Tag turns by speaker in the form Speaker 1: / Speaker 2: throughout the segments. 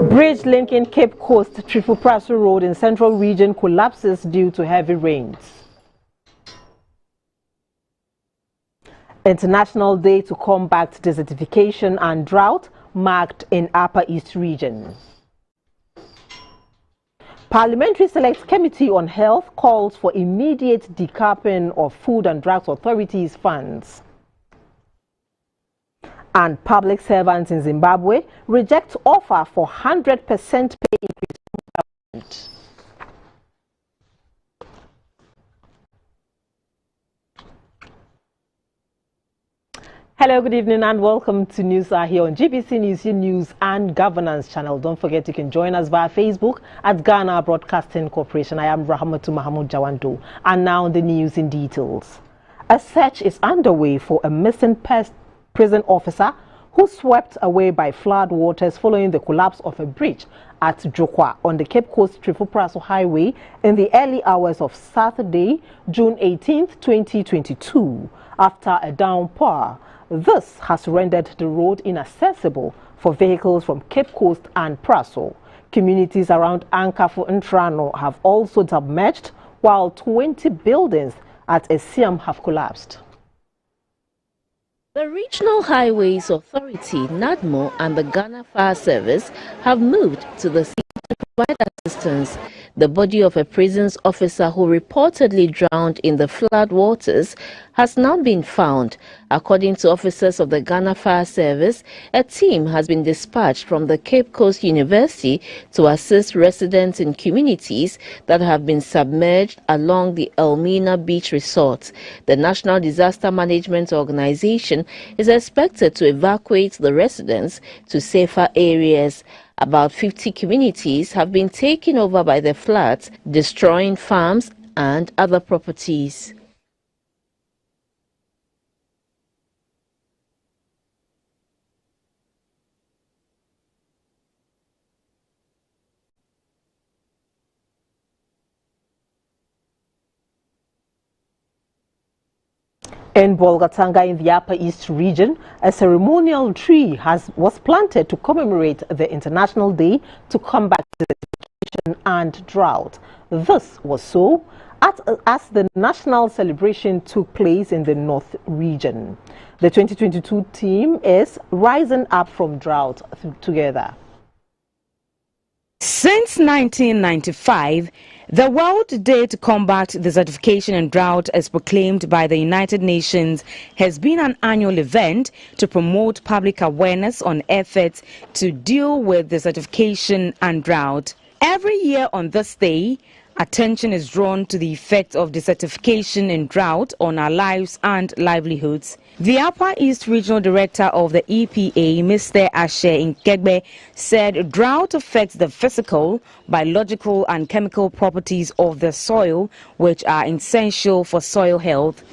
Speaker 1: Bridge linking Cape Coast Trifupraso Road in Central Region collapses due to heavy rains. International Day to Combat Desertification and Drought marked in Upper East Region. Parliamentary Select Committee on Health calls for immediate decapping of Food and Drugs Authority's funds. And public servants in Zimbabwe reject offer for 100% pay increase from government. Hello, good evening and welcome to News Hour here on GBC News, your news and governance channel. Don't forget you can join us via Facebook at Ghana Broadcasting Corporation. I am Rahmatu Mahamud Jawando. And now the news in details. A search is underway for a missing prison officer who swept away by flood waters following the collapse of a bridge at Jokwa on the Cape Coast Trifupraso Highway in the early hours of Saturday, June 18, 2022, after a downpour. This has rendered the road inaccessible for vehicles from Cape Coast and Praso. Communities around Ankafu and Trano have also submerged, while 20 buildings at Esiam have collapsed.
Speaker 2: The Regional Highways Authority, NADMO, and the Ghana Fire Service have moved to the scene to provide assistance. The body of a prisons officer who reportedly drowned in the flood waters has now been found. According to officers of the Ghana Fire Service, a team has been dispatched from the Cape Coast University to assist residents in communities that have been submerged along the Elmina Beach Resort. The National Disaster Management Organization is expected to evacuate the residents to safer areas. About 50 communities have been taken over by the floods, destroying farms and other properties.
Speaker 1: In Bolgatanga in the Upper East Region, a ceremonial tree was planted to commemorate the International Day to Combat Desertification and Drought. This was so as the national celebration took place in the North Region. The 2022 theme is Rising Up from Drought Together.
Speaker 3: Since 1995, the World Day to Combat Desertification and Drought, as proclaimed by the United Nations, has been an annual event to promote public awareness on efforts to deal with desertification and drought. Every year on this day, attention is drawn to the effect of desertification and drought on our lives and livelihoods. The Upper East Regional Director of the EPA, Mr. Ashe Nkegbe, said drought affects the physical, biological and chemical properties of the soil, which are essential for soil health.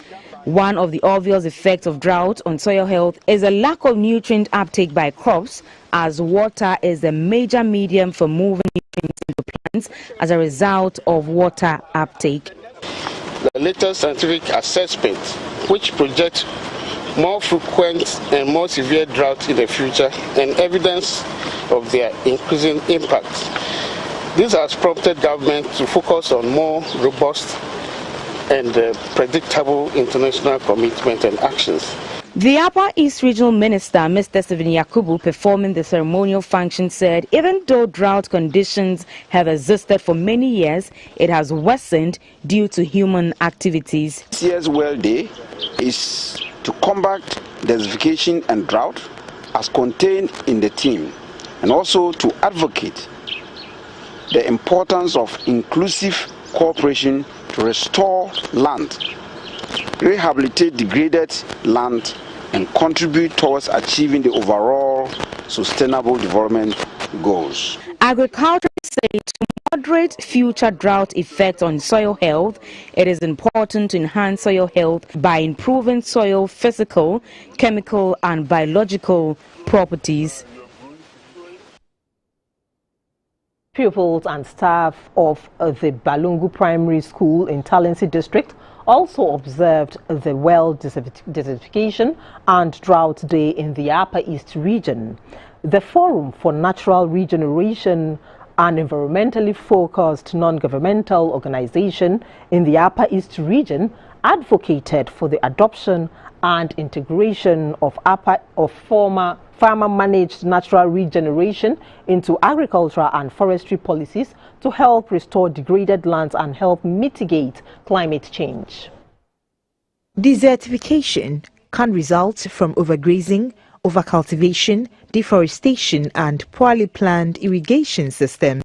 Speaker 3: One of the obvious effects of drought on soil health is a lack of nutrient uptake by crops, as water is the major medium for moving nutrients into plants as a result of water uptake.
Speaker 4: The latest scientific assessment, which projects more frequent and more severe drought in the future and evidence of their increasing impact. This has prompted government to focus on more robust and predictable international commitment and actions.
Speaker 3: The Upper East Regional Minister, Mr. Stephen Yakubu, performing the ceremonial function, said even though drought conditions have existed for many years, it has worsened due to human activities.
Speaker 5: This year's World Day is to combat desertification and drought as contained in the theme, and also to advocate the importance of inclusive cooperation to restore land, rehabilitate degraded land, and contribute towards achieving the overall sustainable development goals.
Speaker 3: Agriculture said moderate future drought effects on soil health, it is important to enhance soil health by improving soil physical, chemical and biological properties.
Speaker 1: Pupils and staff of the Balungu Primary School in Talensi District also observed the well desertification and drought day in the Upper East region. The Forum for Natural Regeneration, an environmentally focused non-governmental organization in the Upper East region, advocated for the adoption and integration of former farmer-managed natural regeneration into agricultural and forestry policies to help restore degraded lands and help mitigate climate change.
Speaker 6: Desertification can result from overgrazing, overcultivation, deforestation and poorly planned irrigation systems.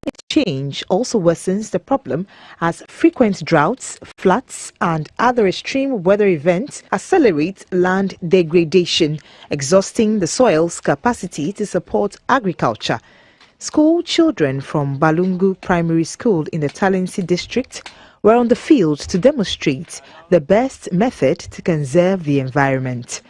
Speaker 6: Climate change also worsens the problem as frequent droughts, floods and other extreme weather events accelerate land degradation, exhausting the soil's capacity to support agriculture. School children from Balungu Primary School in the Talensi district were on the field to demonstrate the best method to conserve the environment.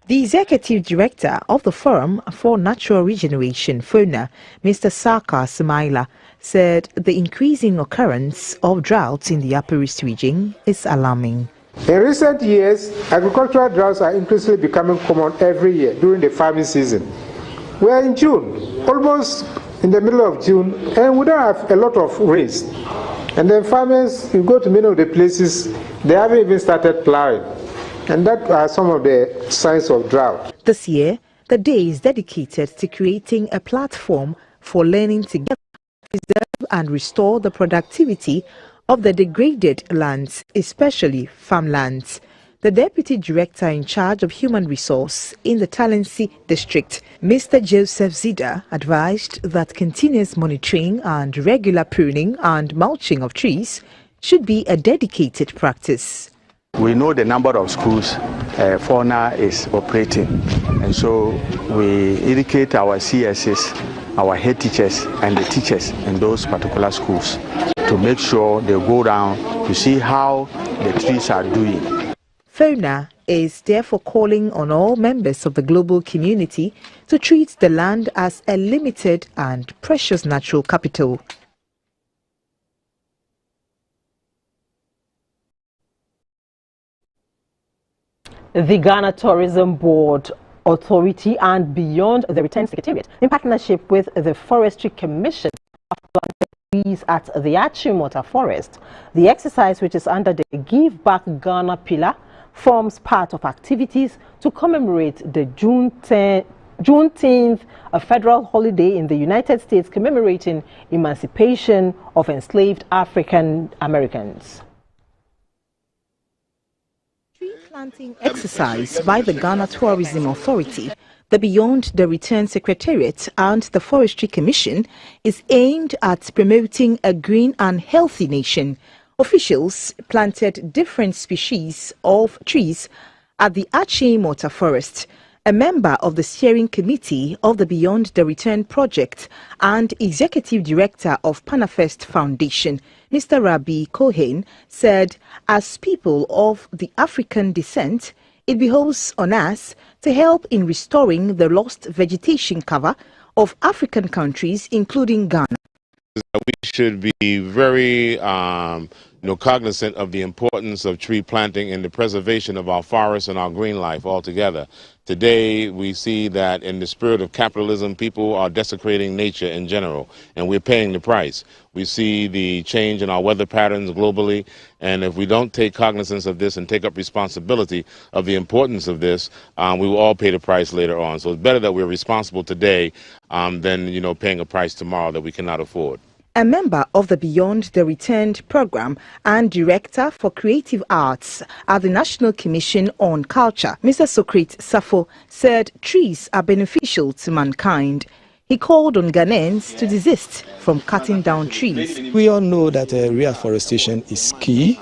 Speaker 6: The Executive Director of the Forum for Natural Regeneration, FONA, Mr. Saka Sumaila, said the increasing occurrence of droughts in the Upper East region is alarming.
Speaker 7: In recent years, agricultural droughts are increasingly becoming common every year during the farming season. We are in June, almost in the middle of June, and we don't have a lot of rains. And then farmers, you go to many of the places, they haven't even started plowing. And that are some of the signs of drought.
Speaker 6: This year, the day is dedicated to creating a platform for learning together to preserve and restore the productivity of the degraded lands, especially farmlands. The Deputy Director in charge of Human Resource in the Talensi district, Mr. Joseph Zida, advised that continuous monitoring and regular pruning and mulching of trees should be a dedicated practice.
Speaker 8: We know the number of schools FONA is operating, and so we educate our CSs, our head teachers and the teachers in those particular schools to make sure they go down to see how the trees are doing.
Speaker 6: FONA is therefore calling on all members of the global community to treat the land as a limited and precious natural capital.
Speaker 1: The Ghana Tourism Board Authority and Beyond the Return Secretariat, in partnership with the Forestry Commission, have planted trees at the Achimota Forest. The exercise, which is under the Give Back Ghana pillar, forms part of activities to commemorate the Juneteenth, a federal holiday in the United States commemorating emancipation of enslaved African Americans.
Speaker 6: Planting exercise by the Ghana Tourism Authority, the Beyond the Return Secretariat and the Forestry Commission is aimed at promoting a green and healthy nation. Officials planted different species of trees at the Achimota Forest. A member of the steering committee of the Beyond the Return project and executive director of Panafest Foundation, Mr. Rabi Cohen, said, as people of the African descent, it behoves on us to help in restoring the lost vegetation cover of African countries, including Ghana.
Speaker 9: We should be very cognizant of the importance of tree planting and the preservation of our forests and our green life altogether. Today, we see that in the spirit of capitalism, people are desecrating nature in general, and we're paying the price. We see the change in our weather patterns globally, and if we don't take cognizance of this and take up responsibility of the importance of this, we will all pay the price later on. So it's better that we're responsible today than, paying a price tomorrow that we cannot afford.
Speaker 6: A member of the Beyond the Returned program and director for creative arts at the National Commission on Culture, Mr. Sokrit Safo, said trees are beneficial to mankind. He called on Ghanaians to desist from cutting down trees.
Speaker 10: We all know that reforestation is key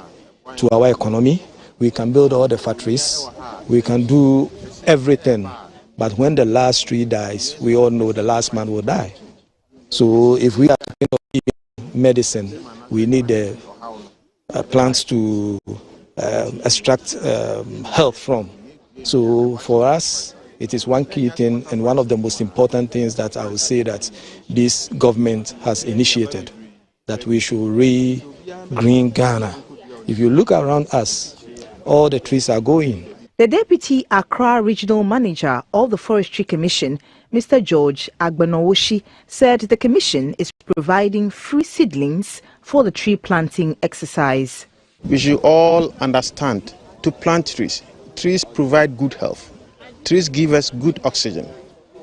Speaker 10: to our economy. We can build all the factories, we can do everything, but when the last tree dies, we all know the last man will die. So if we are talking of medicine. We need the plants to extract health from. So for us, it is one key thing and one of the most important things that I would say that this government has initiated, that we should re-green Ghana. If you look around us, all the trees are going.
Speaker 6: The Deputy Accra Regional Manager of the Forestry Commission, Mr. George Agbanowoshi, said the Commission is providing free seedlings for the tree planting exercise.
Speaker 11: We should all understand to plant trees. Trees provide good health. Trees give us good oxygen.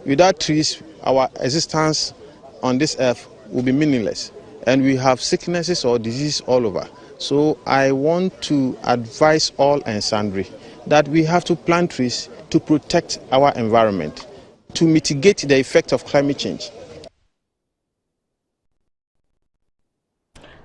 Speaker 11: Without trees, our existence on this earth will be meaningless, and we have sicknesses or diseases all over. So I want to advise all and sundry that we have to plant trees to protect our environment, to mitigate the effect of climate change.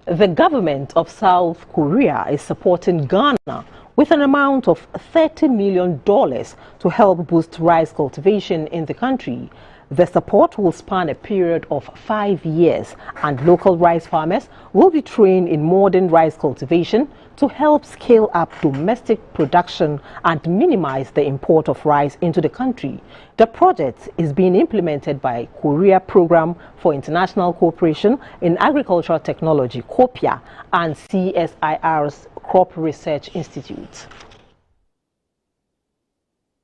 Speaker 1: The government of South Korea is supporting Ghana with an amount of $30 million to help boost rice cultivation in the country. The support will span a period of 5 years, and local rice farmers will be trained in modern rice cultivation to help scale up domestic production and minimize the import of rice into the country. The project is being implemented by Korea Program for International Cooperation in Agricultural Technology, COPIA, and CSIR's Crop Research Institute.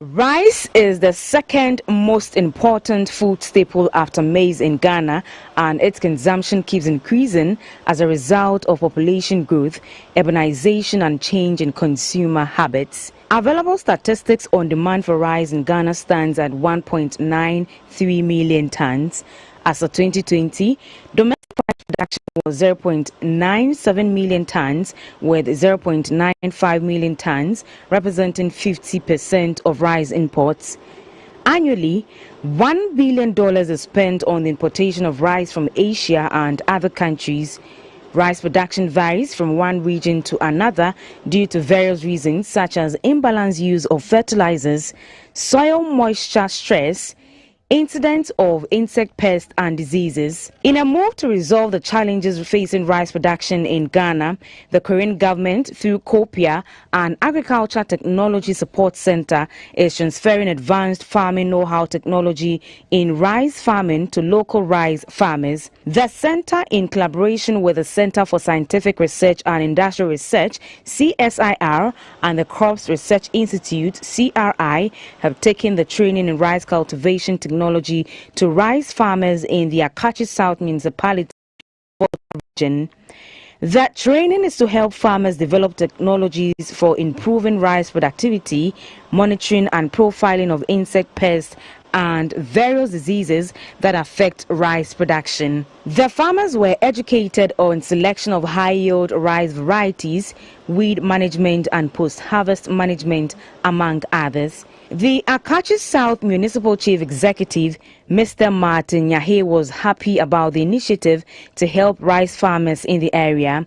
Speaker 3: Rice is the second most important food staple after maize in Ghana, and its consumption keeps increasing as a result of population growth, urbanization, and change in consumer habits. Available statistics on demand for rice in Ghana stands at 1.93 million tons. As of 2020, domestic rice production was 0.97 million tons, with 0.95 million tons representing 50% of rice imports. Annually, $1 billion is spent on the importation of rice from Asia and other countries. Rice production varies from one region to another due to various reasons such as imbalanced use of fertilizers, soil moisture stress, incidents of insect pests and diseases. In a move to resolve the challenges facing rice production in Ghana, the Korean government, through COPIA, an Agriculture Technology Support Center, is transferring advanced farming know-how technology in rice farming to local rice farmers. The center, in collaboration with the Center for Scientific Research and Industrial Research, CSIR, and the Crops Research Institute, CRI, have taken the training in rice cultivation technology to rice farmers in the Akachi South Municipality region. That training is to help farmers develop technologies for improving rice productivity, monitoring and profiling of insect pests and various diseases that affect rice production. The farmers were educated on selection of high-yield rice varieties, weed management and post-harvest management, among others. The Akachi South Municipal Chief Executive, Mr. Martin Nyahe, was happy about the initiative to help rice farmers in the area.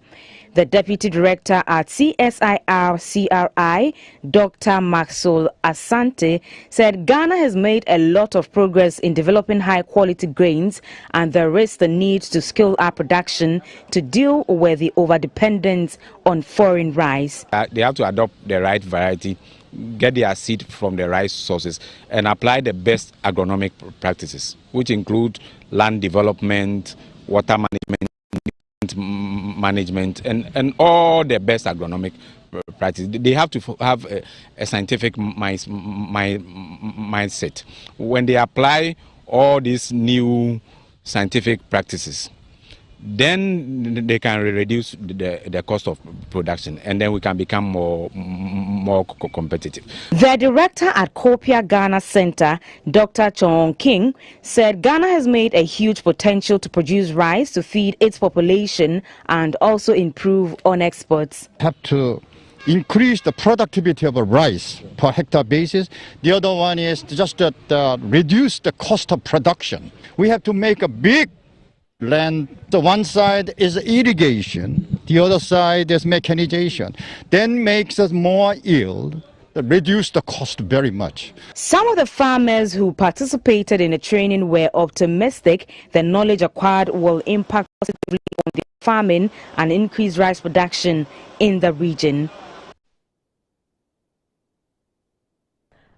Speaker 3: The Deputy Director at CSIR-CRI, Dr. Maxwell Asante, said Ghana has made a lot of progress in developing high-quality grains, and there is the need to scale up production to deal with the overdependence on foreign rice.
Speaker 12: They have to adopt the right variety, get their seed from the right sources, and apply the best agronomic practices, which include land development, water management, and all the best agronomic practices. They have to have a scientific mindset. When they apply all these new scientific practices, then they can reduce the cost of production, and then we can become more competitive.
Speaker 3: The director at COPIA Ghana Center, Dr. Chong King, said Ghana has made a huge potential to produce rice to feed its population and also improve on exports.
Speaker 13: Have to increase the productivity of rice per hectare basis. The other one is just that reduce the cost of production. We have to make a big land. The one side is irrigation, the other side is mechanization. Then makes us more yield, reduce the cost very much.
Speaker 3: Some of the farmers who participated in the training were optimistic the knowledge acquired will impact positively on their farming and increase rice production in the region.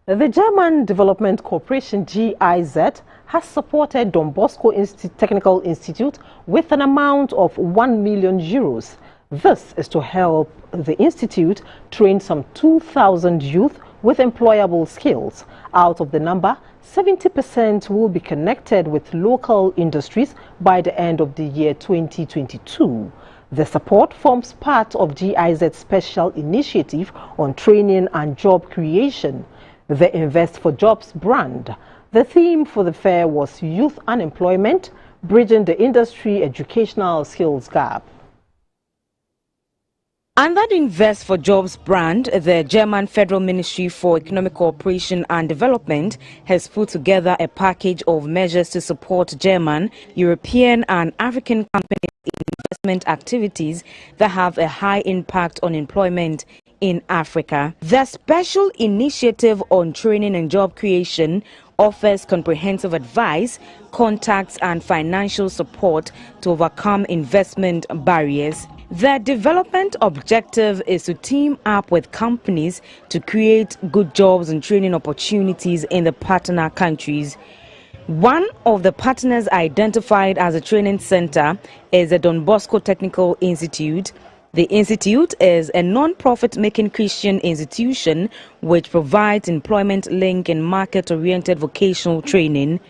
Speaker 1: The German Development Corporation GIZ has supported Don Bosco Technical Institute with an amount of 1 million euros. This is to help the institute train some 2,000 youth with employable skills. Out of the number, 70% will be connected with local industries by the end of the year 2022. The support forms part of GIZ's special initiative on training and job creation, the Invest for Jobs brand. The theme for the fair was Youth Unemployment, Bridging the Industry Educational Skills Gap.
Speaker 3: Under the Invest for Jobs brand, the German Federal Ministry for Economic Cooperation and Development has put together a package of measures to support German, European and African companies in investment activities that have a high impact on employment in Africa. The special initiative on training and job creation offers comprehensive advice, contacts and financial support to overcome investment barriers. The development objective is to team up with companies to create good jobs and training opportunities in the partner countries. One of the partners identified as a training center is the Don Bosco Technical Institute. The institute is a non-profit making Christian institution which provides employment link and market-oriented vocational training.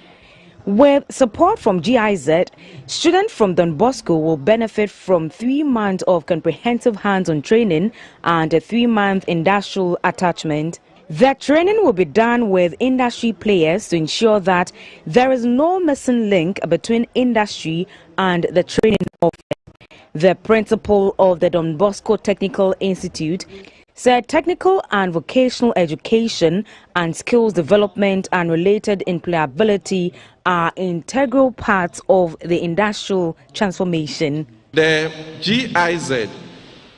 Speaker 3: With support from GIZ, students from Don Bosco will benefit from 3 months of comprehensive hands-on training and a 3-month industrial attachment. The training will be done with industry players to ensure that there is no missing link between industry and the training offered. The principal of the Don Bosco Technical Institute said technical and vocational education and skills development and related employability are integral parts of the industrial transformation.
Speaker 14: The GIZ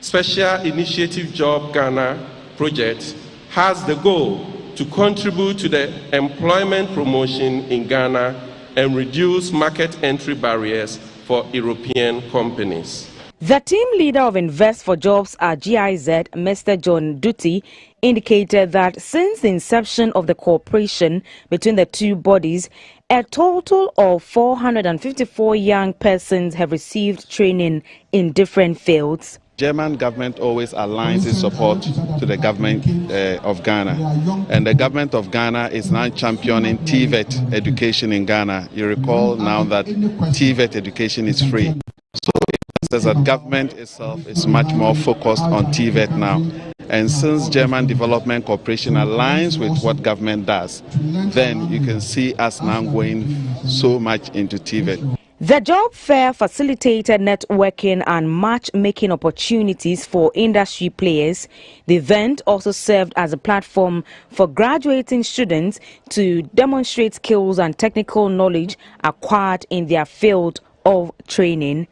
Speaker 14: Special Initiative Job Ghana project has the goal to contribute to the employment promotion in Ghana and reduce market entry barriers for European companies.
Speaker 3: The team leader of Invest for Jobs at GIZ, Mr. John Duty, indicated that since the inception of the cooperation between the two bodies, a total of 454 young persons have received training in different fields.
Speaker 11: German government always aligns its support to the government of Ghana, and the government of Ghana is now championing TVET education in Ghana. You recall now that TVET education is free. So it says that government itself is much more focused on TVET now. And since German Development Corporation aligns with what government does, then you can see us now going so much into TVET.
Speaker 3: The job fair facilitated networking and matchmaking opportunities for industry players. The event also served as a platform for graduating students to demonstrate skills and technical knowledge acquired in their field of training.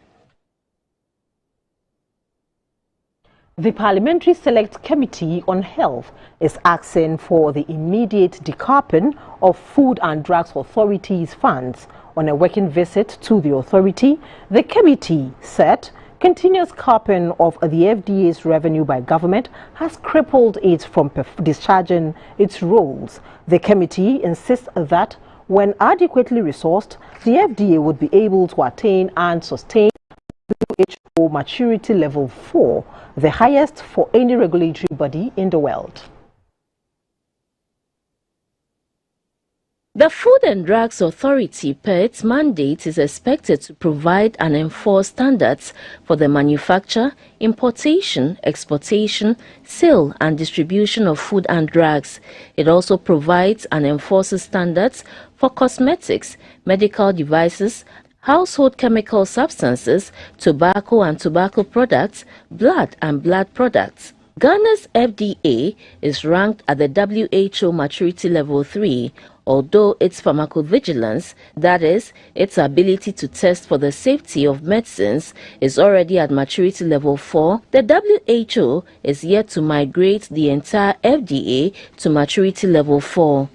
Speaker 1: The Parliamentary Select Committee on Health is asking for the immediate decarping of Food and Drugs Authority's funds. On a working visit to the authority, the committee said continuous carping of the FDA's revenue by government has crippled it from discharging its roles. The committee insists that when adequately resourced, the FDA would be able to attain and sustain WHO maturity level 4, the highest for any regulatory body in the world.
Speaker 2: The Food and Drugs Authority, per its mandate, is expected to provide and enforce standards for the manufacture, importation, exportation, sale and distribution of food and drugs. It also provides and enforces standards for cosmetics, medical devices, household chemical substances, tobacco and tobacco products, blood and blood products. Ghana's FDA is ranked at the WHO maturity level 3, although its pharmacovigilance, that is, its ability to test for the safety of medicines, is already at maturity level 4. The WHO is yet to migrate the entire FDA to maturity level 4.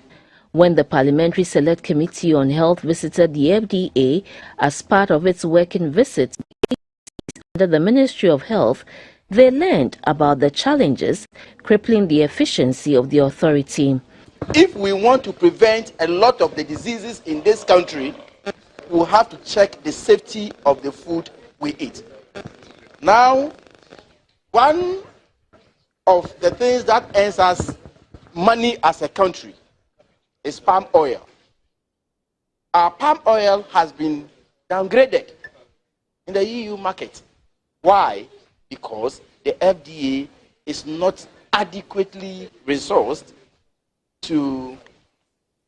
Speaker 2: When the Parliamentary Select Committee on Health visited the FDA as part of its working visit, under the Ministry of Health, they learned about the challenges crippling the efficiency of the authority.
Speaker 15: If we want to prevent a lot of the diseases in this country, we'll have to check the safety of the food we eat. Now, one of the things that earns us money as a country is palm oil. Our palm oil has been downgraded in the EU market. Why? Because the FDA is not adequately resourced to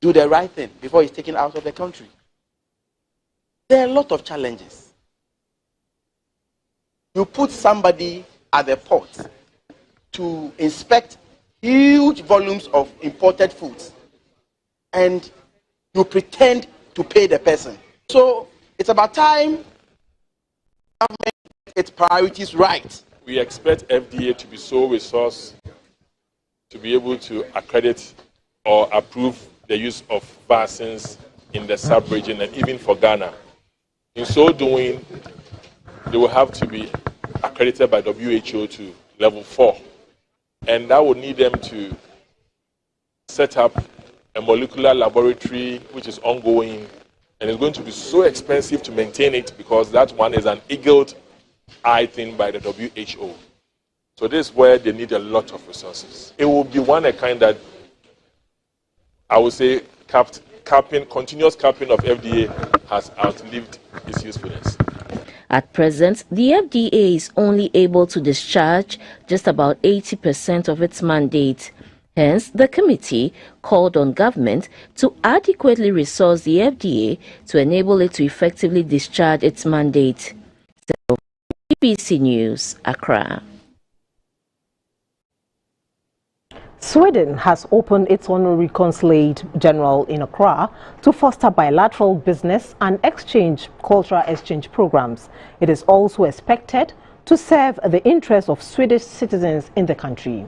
Speaker 15: do the right thing before it's taken out of the country. There are a lot of challenges. You put somebody at the port to inspect huge volumes of imported foods, and you pretend to pay the person. So it's about time government gets its priorities right.
Speaker 16: We expect FDA to be so resourced to be able to accredit or approve the use of vaccines in the sub-region and even for Ghana. In so doing, they will have to be accredited by WHO to level 4. And that would need them to set up a molecular laboratory which is ongoing, and it's going to be so expensive to maintain it because that one is an eagle-eye thing by the WHO. So this is where they need a lot of resources. It will be one a kind that I would say continuous capping of FDA has outlived its usefulness.
Speaker 2: At present, the FDA is only able to discharge just about 80% of its mandate. Hence, the committee called on government to adequately resource the FDA to enable it to effectively discharge its mandate. So, BBC News, Accra.
Speaker 1: Sweden has opened its honorary consulate general in Accra to foster bilateral business and cultural exchange programs. It is also expected to serve the interests of Swedish citizens in the country.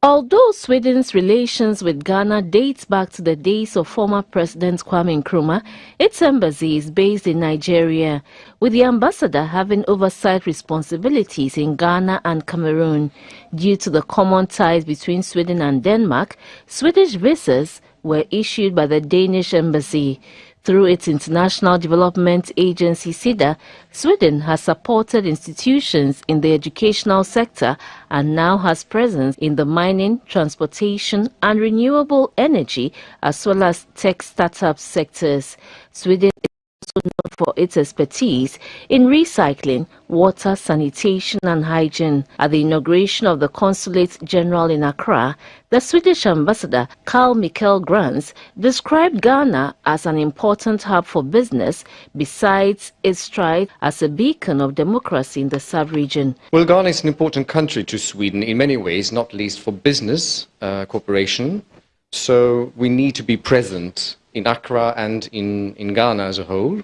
Speaker 2: Although Sweden's relations with Ghana dates back to the days of former President Kwame Nkrumah, its embassy is based in Nigeria, with the ambassador having oversight responsibilities in Ghana and Cameroon. Due to the common ties between Sweden and Denmark, Swedish visas were issued by the Danish embassy. Through its International Development Agency SIDA, Sweden has supported institutions in the educational sector and now has presence in the mining, transportation and renewable energy as well as tech startup sectors. Sweden is also known for its expertise in recycling, water, sanitation and hygiene. At the inauguration of the Consulate General in Accra, the Swedish ambassador Carl Michael Grans described Ghana as an important hub for business besides its stride as a beacon of democracy in the sub-region.
Speaker 17: Well, Ghana is an important country to Sweden in many ways, not least for business cooperation. So we need to be present in Accra and in Ghana as a whole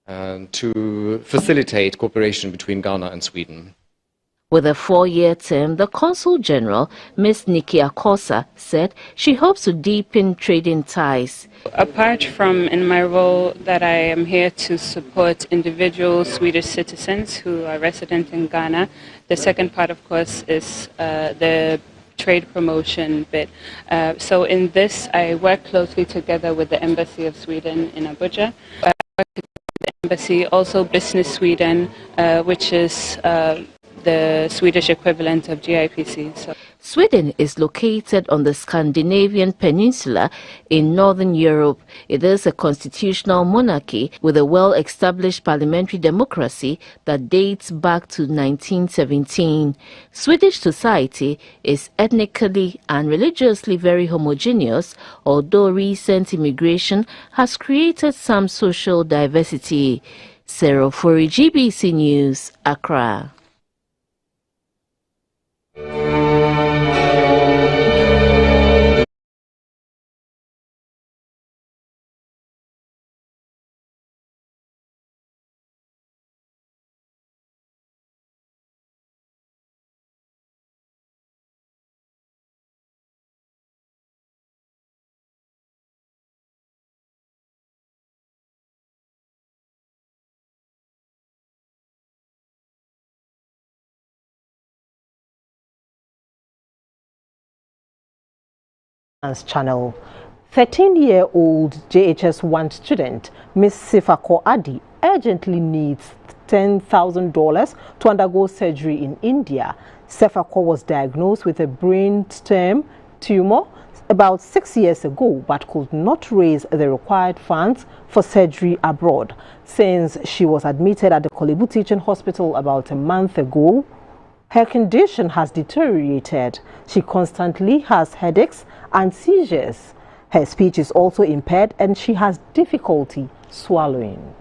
Speaker 17: to facilitate cooperation between Ghana and Sweden.
Speaker 2: With a 4-year term, the Consul General, Ms. Nikki Akosa, said she hopes to deepen trading ties.
Speaker 18: Apart from in my role that I am here to support individual Swedish citizens who are resident in Ghana, the second part, of course, is the trade promotion bit. So in this, I work closely together with the Embassy of Sweden in Abuja. I work with the Embassy, also Business Sweden, which is the Swedish equivalent of GIPC. So.
Speaker 2: Sweden is located on the Scandinavian peninsula in northern Europe. It is a constitutional monarchy with a well-established parliamentary democracy that dates back to 1917. Swedish society is ethnically and religiously very homogeneous, although recent immigration has created some social diversity. Sarah Fori, GBC News, Accra.
Speaker 1: Channel. 13-year-old JHS1 student, Miss Sifako Adi, urgently needs $10,000 to undergo surgery in India. Sifako was diagnosed with a brainstem tumor about 6 years ago, but could not raise the required funds for surgery abroad. Since she was admitted at the Kolebu Teaching Hospital about a month ago, her condition has deteriorated. She constantly has headaches and seizures. Her speech is also impaired and she has difficulty swallowing.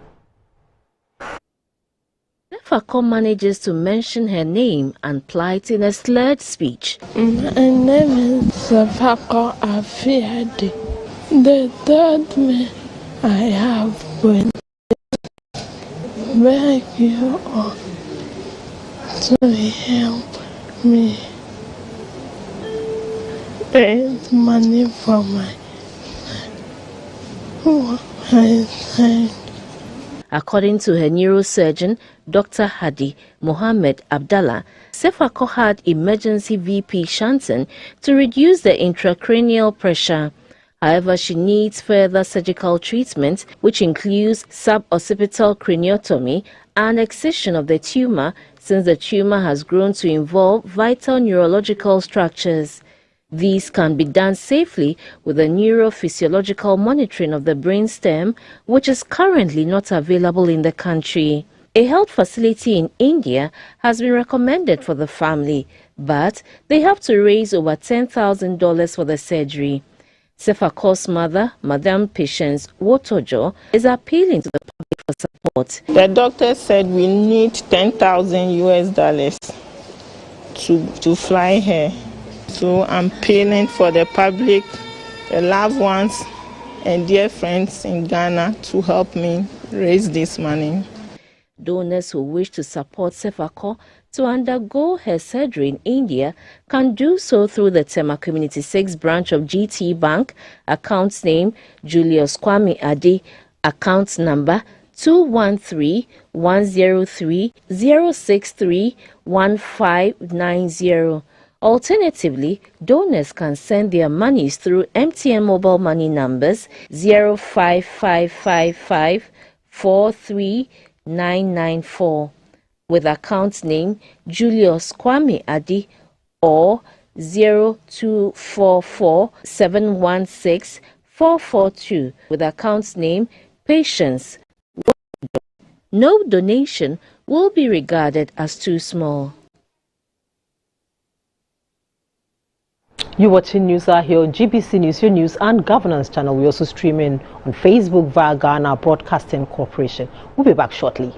Speaker 2: Sefako manages to mention her name and plight in a slurred speech.
Speaker 19: My name is Sefako Afiade. The third man I have been beg you all to help me raise money for my son.
Speaker 2: According to her neurosurgeon, Dr. Hadi Mohammed Abdallah, Sefako had emergency VP shunting to reduce the intracranial pressure. However, she needs further surgical treatment, which includes suboccipital craniotomy and excision of the tumor, since the tumor has grown to involve vital neurological structures. These can be done safely with a neurophysiological monitoring of the brainstem, which is currently not available in the country. A health facility in India has been recommended for the family, but they have to raise over $10,000 for the surgery. Sefako's mother, Madam Patience Wotojo, is appealing to the public for support.
Speaker 19: The doctor said we need $10,000 to fly her. So I'm appealing for the public, the loved ones, and dear friends in Ghana to help me raise this money.
Speaker 2: Donors who wish to support Sefako to undergo her surgery in India can do so through the Tema Community 6 branch of GT Bank, account name Julius Kwame Adi, account number 213-103-063-1590. Alternatively, donors can send their monies through MTN mobile money numbers 05555 43994 with account name Julius Kwame Adi or 0244 716 442 with account name Patience. No donation will be regarded as too small.
Speaker 1: You're watching News Are here on GBC News, your news and governance channel. We're also streaming on Facebook via Ghana Broadcasting Corporation. We'll be back shortly.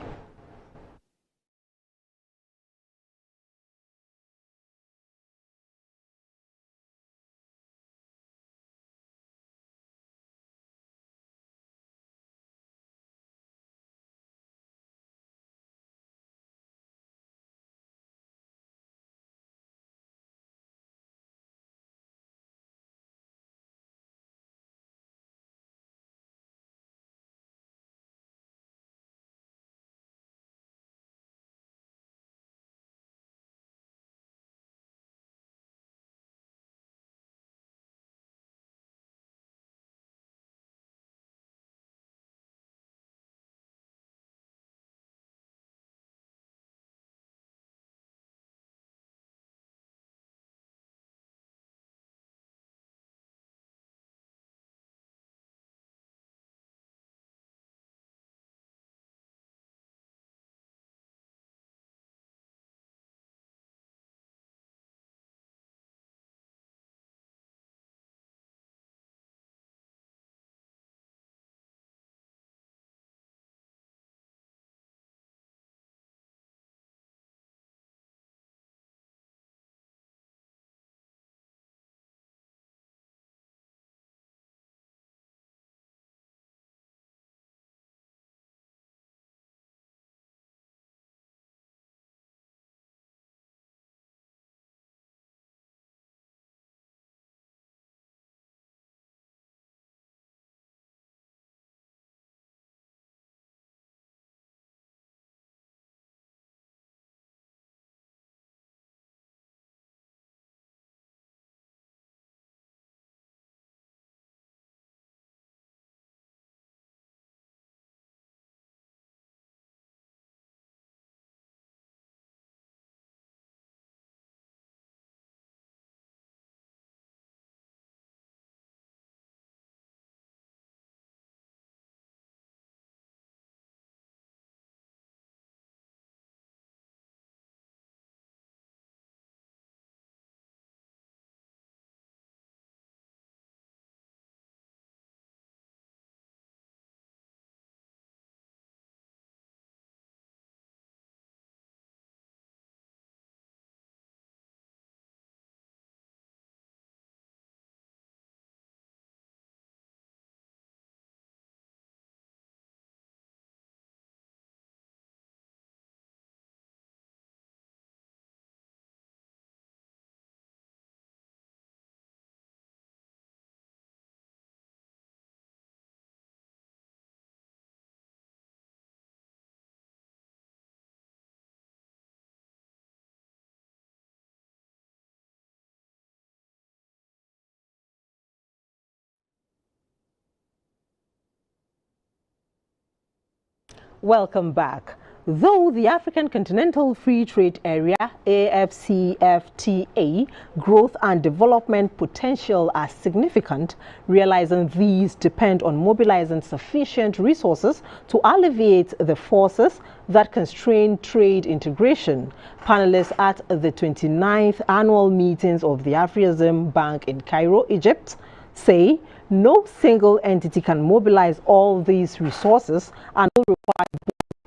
Speaker 1: Welcome back. Though the African Continental Free Trade Area, AFCFTA, growth and development potential are significant, realizing these depend on mobilizing sufficient resources to alleviate the forces that constrain trade integration. Panelists at the 29th annual meetings of the Afrexim Bank in Cairo, Egypt, say no single entity can mobilize all these resources and will require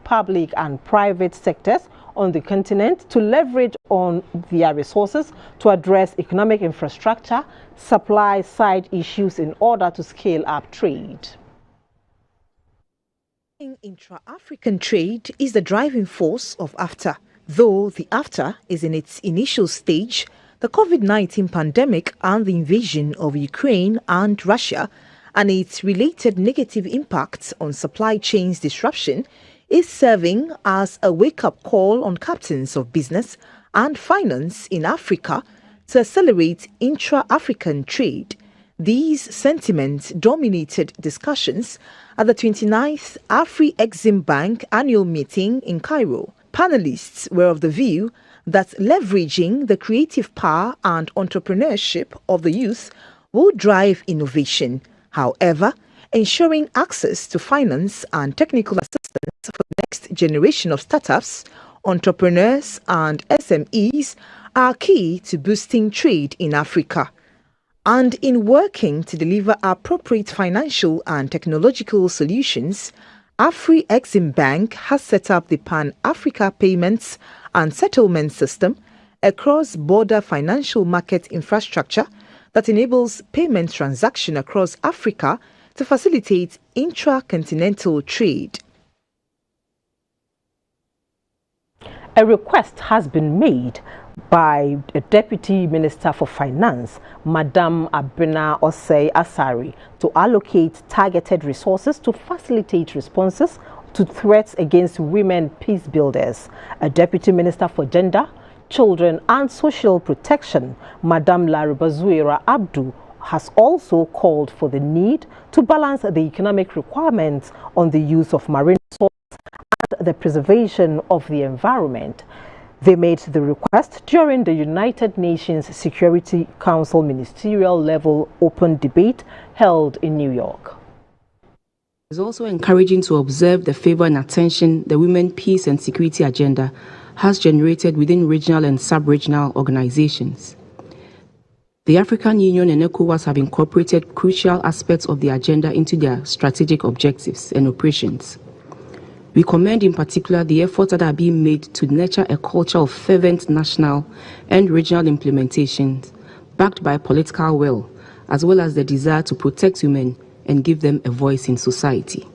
Speaker 1: public and private sectors on the continent to leverage on their resources to address economic infrastructure, supply side issues in order to scale up trade.
Speaker 6: Intra-African trade is the driving force of AfTA. Though the AfTA is in its initial stage, the COVID-19 pandemic and the invasion of Ukraine and Russia and its related negative impacts on supply chains disruption is serving as a wake-up call on captains of business and finance in Africa to accelerate intra-African trade. These sentiments dominated discussions at the 29th Afrexim Bank annual meeting in Cairo. Panelists were of the view that leveraging the creative power and entrepreneurship of the youth will drive innovation. However, ensuring access to finance and technical assistance for the next generation of startups, entrepreneurs and SMEs are key to boosting trade in Africa. And in working to deliver appropriate financial and technological solutions, Afrexim Bank has set up the Pan-Africa Payments and Settlement System, a cross-border financial market infrastructure that enables payment transaction across Africa to facilitate intra-continental trade.
Speaker 1: A request has been made by the Deputy Minister for Finance, Madam Abena Osei Asari, to allocate targeted resources to facilitate responses to threats against women peace builders. A Deputy Minister for Gender, Children and Social Protection, Madam Laribazuera Abdu, has also called for the need to balance the economic requirements on the use of marine resources and the preservation of the environment. They made the request during the United Nations Security Council ministerial level open debate held in New York.
Speaker 20: It's also encouraging to observe the favor and attention the Women, Peace and Security agenda has generated within regional and sub-regional organizations. The African Union and ECOWAS have incorporated crucial aspects of the agenda into their strategic objectives and operations. We commend in particular the efforts that are being made to nurture a culture of fervent national and regional implementations backed by political will, as well as the desire to protect women and give them a voice in society.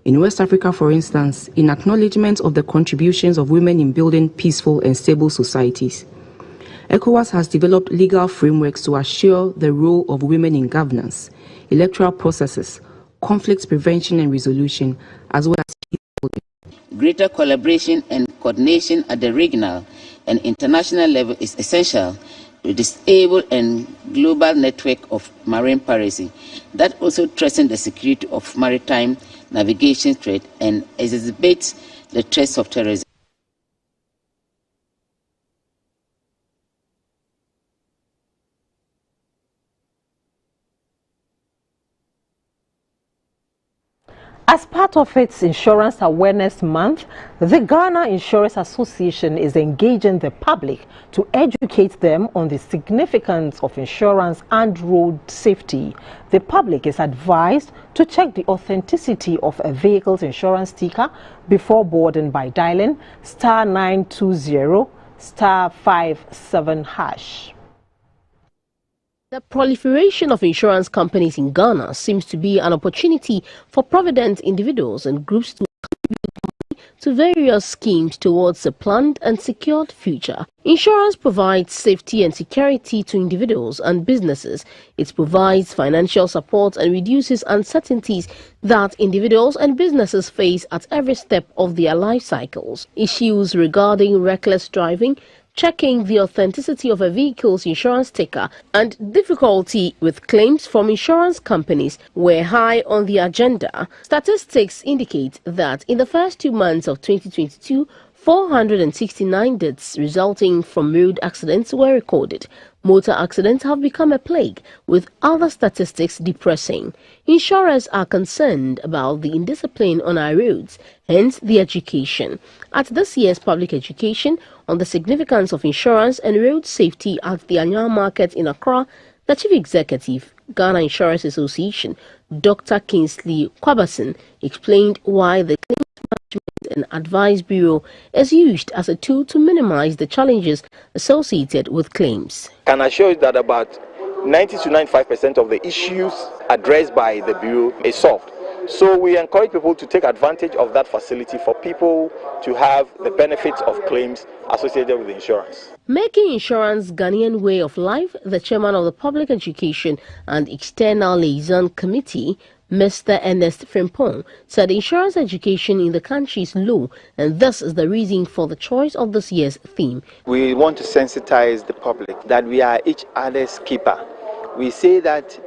Speaker 20: In West Africa, for instance, in acknowledgement of the contributions of women in building peaceful and stable societies, ECOWAS has developed legal frameworks to assure the role of women in governance, electoral processes, conflict prevention and resolution, as well as peace building.
Speaker 21: Greater collaboration and coordination at the regional and international level is essential to disable a global network of marine piracy that also threatens the security of maritime navigation trade and exacerbates the threats of terrorism.
Speaker 1: As part of its Insurance Awareness Month, the Ghana Insurance Association is engaging the public to educate them on the significance of insurance and road safety. The public is advised to check the authenticity of a vehicle's insurance sticker before boarding by dialing *920 *57#.
Speaker 2: The proliferation of insurance companies in Ghana seems to be an opportunity for provident individuals and groups to contribute money to various schemes towards a planned and secured future. Insurance provides safety and security to individuals and businesses. It provides financial support and reduces uncertainties that individuals and businesses face at every step of their life cycles. Issues regarding reckless driving, checking the authenticity of a vehicle's insurance sticker, and difficulty with claims from insurance companies were high on the agenda. Statistics indicate that in the first 2 months of 2022, 469 deaths resulting from road accidents were recorded. Motor accidents have become a plague, with other statistics depressing. Insurers are concerned about the indiscipline on our roads, hence the education. At this year's public education on the significance of insurance and road safety at the annual market in Accra, the Chief Executive, Ghana Insurance Association, Dr. Kingsley Kwabasin, explained why the Claims Management and Advice Bureau is used as a tool to minimize the challenges associated with claims.
Speaker 4: Can assure you that about 90 to 95% of the issues addressed by the Bureau is solved. So we encourage people to take advantage of that facility for people to have the benefits of claims associated with insurance.
Speaker 2: Making insurance Ghanaian way of life, the chairman of the Public Education and External Liaison Committee, Mr. Ernest Frimpong, said insurance education in the country is low, and this is the reason for the choice of this year's theme.
Speaker 22: We want to sensitize the public that we are each other's keeper. We say that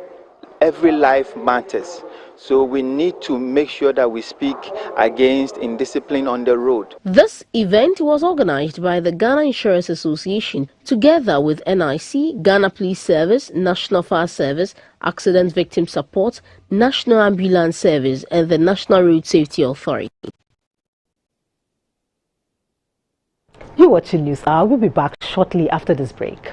Speaker 22: every life matters. So we need to make sure that we speak against indiscipline on the road.
Speaker 2: This event was organized by the Ghana Insurance Association together with NIC, Ghana Police Service, National Fire Service, Accident Victim Support, National Ambulance Service and the National Road Safety Authority.
Speaker 1: You're watching News Hour. We'll be back shortly after this break.